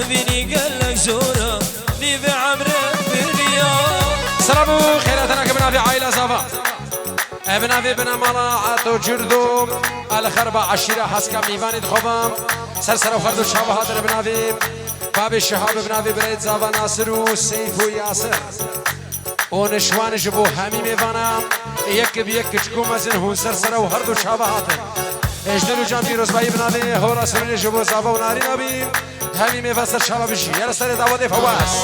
بینی قلق زورا نیو عمره بریا سلامو خيراتنا كبنا في عائلة صفا ابنا في بنا ملاعات وجردو الخربة عشيرة حسكا ميفاني دخوبام سرسر وخردو شابه هاتر ابنا في باب الشهاب ابنا في بريد صفا ناصر وسيف وياسر ونشوان جبو همي ميفانا يك بيك جكوم ازن هون سرسر وخردو شابه هاتر اجدلو جان بيروز باي ابنا في هورا سرين جبو صفا وناري نبي همي ميفاسر شابه بشي يرسر دعوة فواس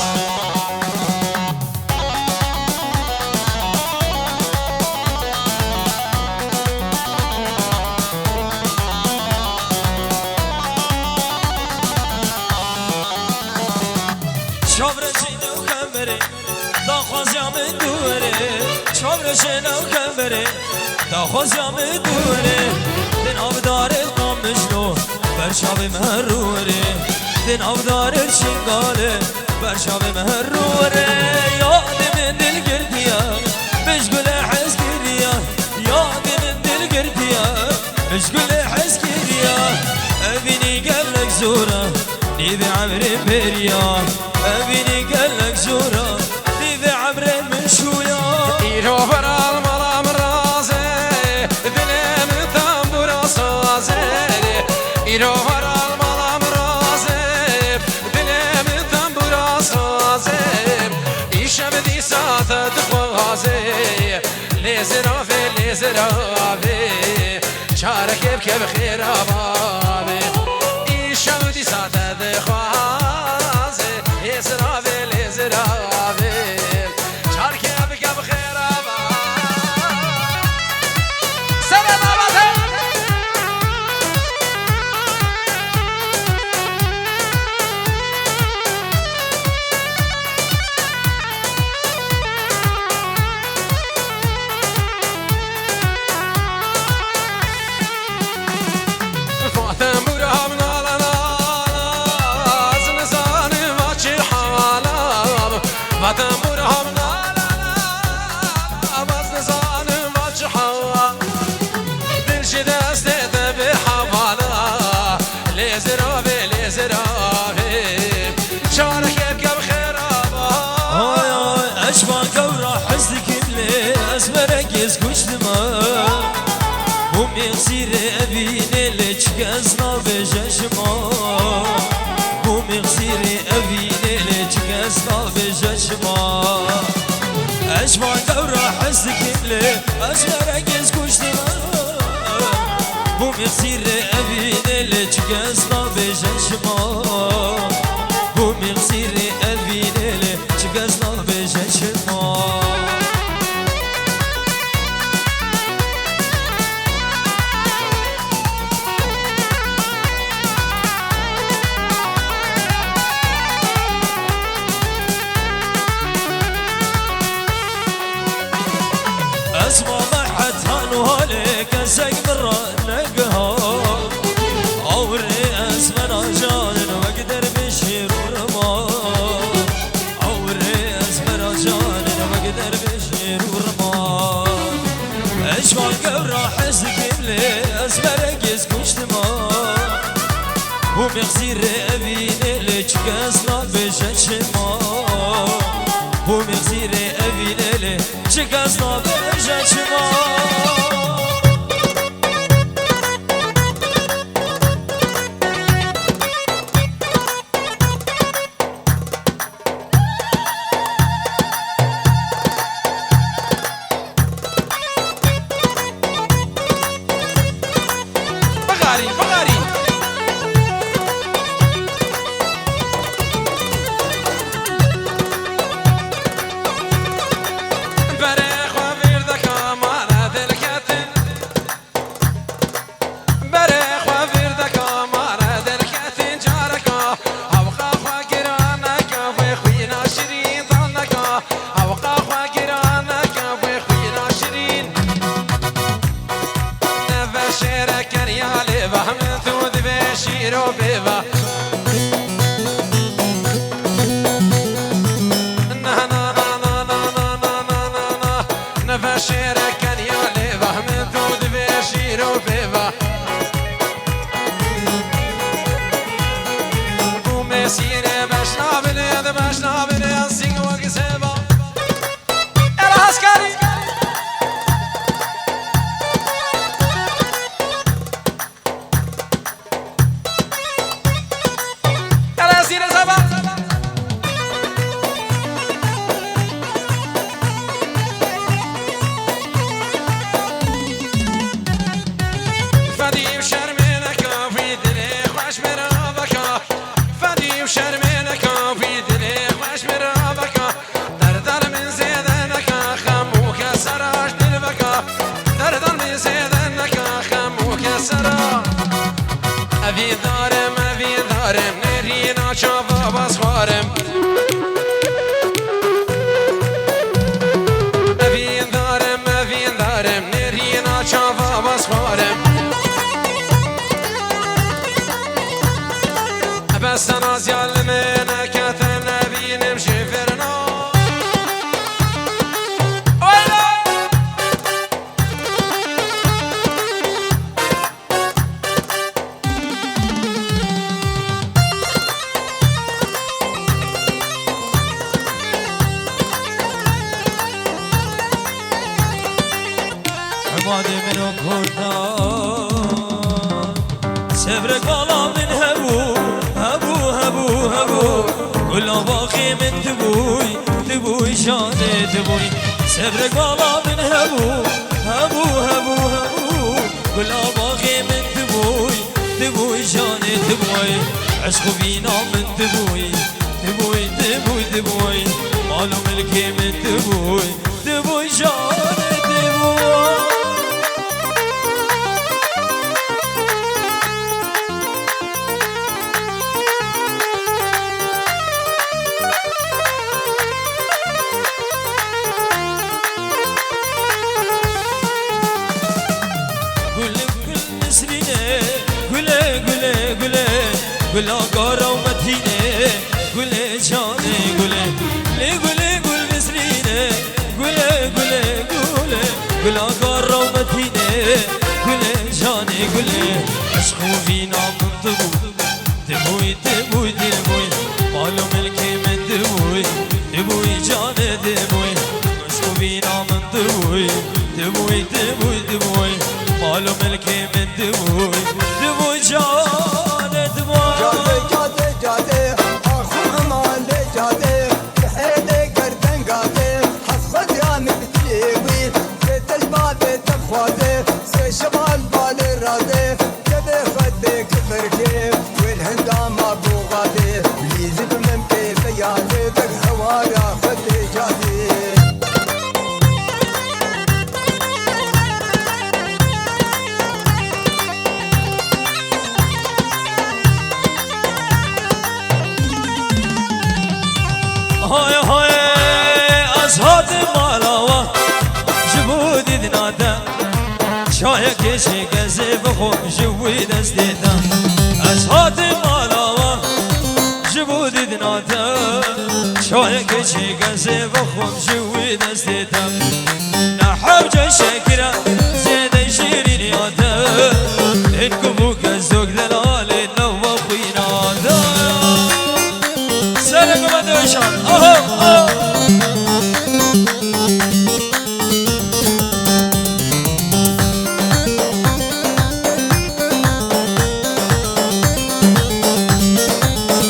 شنو كبري تاخذ يا مدوري دين ابدار القمشلو برشاب مهروري دين ابدار الشنقالي برشاب مهروري يا دي من القرديا مشغول حسكريا يا دي من القرديا مشغول حسكريا ابيني قبلك زورا نيذي عمري بريا ابيني قبلك زورا نيذي عمري من شويا يروفر المرام رازي دلم تنبور صازي يروفر المرام رازي دلم تنبور صازي يشم دي ساعة تخوازي لزرافي لزرافي شارك يبكي بخير أبابي يشم دي ساعة تخوازي لزرافي لزرافي شارك يبكي بخير كزنا بجشما ومغسيري أبيني ليش كزنا بجشما أشبع دورة حسك اللي أشبع ركز كشتما ومغسيري أبيني ليش كزنا بجشما ومغسيري أبيني ليش كزنا بجشما اسمع ضحت هانوهالك ازق مرة نقها عوري اسمنا جان واقدر بشير ورما عوري اسمنا جان واقدر بشير ورما اشمع القورة حزق اللي اسمر قيس كشتما ومغسير ابيني ليش قصنا بششما ومغسير ابيني ليش قصنا بششما سيري باش نابني السيق وقسيبا يلا عسكري يلا سيري زبا فدي وشرمينك في دلي خوش مرابك فدي وشرمينك في دلي خوش مرابك دردر من زيدنك خموك سراج دلبك دردر من زيدنك خموك سراج أبي دارم نرينا شافا بسخارم أبي دارم نرينا شافا بسخارم بس أنا زيال منك تنبي نمشي فرنا عمادي منو كردان سبرك بالا من هبو كل باقي من تبوي شاني تبوي سبرك بالا من هبو كل باقي من تبوي شاني تبوي عشق فينا من تبوي مالو ملكي من تبوي شاني تبوي گلا گارا و مدینه گل جانه گل مصرینه گلا گارا و مدینه گل جانه عشق و وینا من دبوی مالو ملکی من دبوی جانه عشق و وینا من دبوی مالو ملکی من دبوی جانه جاده آخوهم آنده جاده بحیده گردن گاده حسبت یامه بتلیوی سه تجباده تبخواده سه شبال بال راده جده خده کفرکه والهندام ابوغاده لیزی بمنمته بیاده دک هوارا خده جاده های از هات مالاوا جبودی دنادا شاید کشی گزه بخو جوی دست دیدم از هات مالاوا جبودی دنادا شاید کشی گزه بخو جوی دست دیدم نحب جای شکر زیده شیرین یادا این کبوک زوگ دلال نوا خوینادا سرکو بدوشان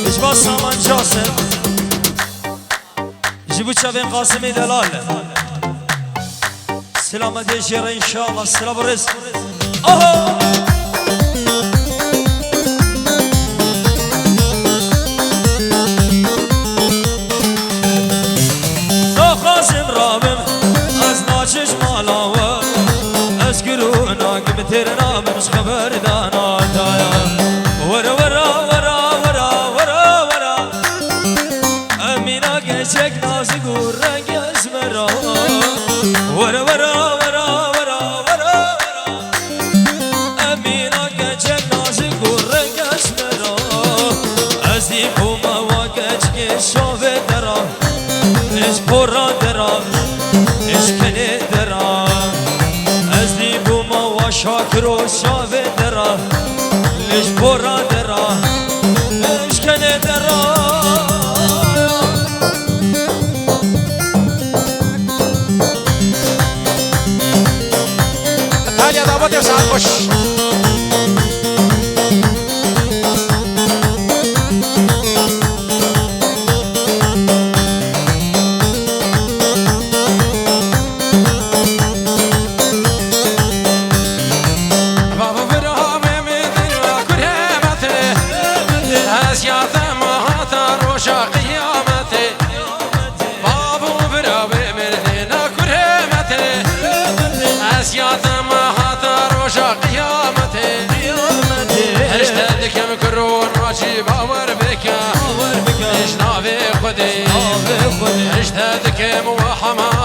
اجبا سامان جاسم جبو چاوین قاسمی دلال سلامت شیر انشاءالله سلام و رزق قاسم رابم از ناچش مالاوه از گرونا که بتر نامش خبر دانا دایا ورا امینا گچک نازگو رنگ اسمرا ورا امینا گچک نازگو رنگ اسمرا از دی بوما و گچک شاوه درا اش پورا درا اش کنه درا از دی بوما و شاکر و شاوه درا اش پورا درا اش کنه درا باش باور بکن باور بکن اجتهادك موحمة